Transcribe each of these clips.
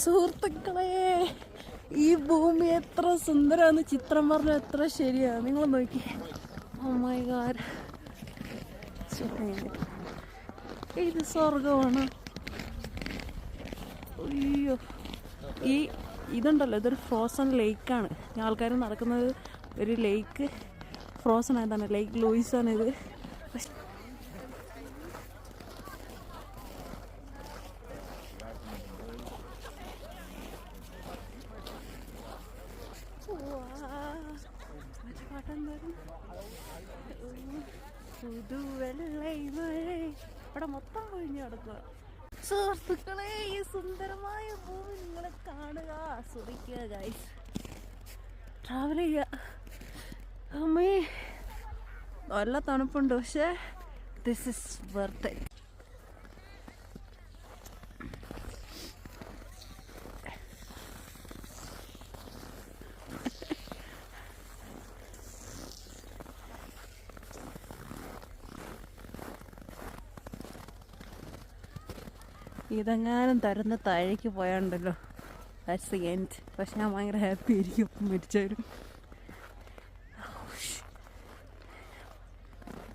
സുഹൃത്തുക്കളെ, ഈ ഭൂമി എത്ര സുന്ദരമാണ്, ചിത്രം പറഞ്ഞ എത്ര ശരിയാണ്. നിങ്ങൾ നോക്കി, ഓ മൈ ഗോഡ്, ഇത് സ്വർഗമാണ്. അയ്യോ, ഇതുണ്ടല്ലോ, ഇതൊരു ഫ്രോസൺ ലേക്കാണ്. ആൾക്കാർ നടക്കുന്നത് ഒരു ലേക്ക് ഫ്രോസൺ ആയതാണ്, ലേക്ക് ലൂയിസാണ് ഇത്. ഇവിടെ മൊത്തം കൊഴിഞ്ഞു കിടക്കുക. സുഹൃത്തുക്കളെ, ഈ സുന്ദരമായ ഭൂമി നിങ്ങളെ കാണുക, ആസ്വദിക്കുക ഗൈസ്, ട്രാവൽ ചെയ്യുക. അമ്മേ, നല്ല തണുപ്പുണ്ട്, പക്ഷേ ദിസ് ഇസ് വർത്ത് ഇറ്റ്. ഇതെങ്ങാനും തരുന്ന താഴേക്ക് പോയാണ്ടല്ലോ, ദാറ്റ്സ് ദി എൻഡ്. പക്ഷെ ഞാൻ ഭയങ്കര ഹാപ്പി ആയിരിക്കും മരിച്ചവരും.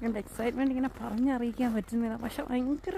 എൻ്റെ എക്സൈറ്റ്മെൻറ്റ് ഇങ്ങനെ പറഞ്ഞറിയിക്കാൻ പറ്റുന്നില്ല, പക്ഷെ ഭയങ്കര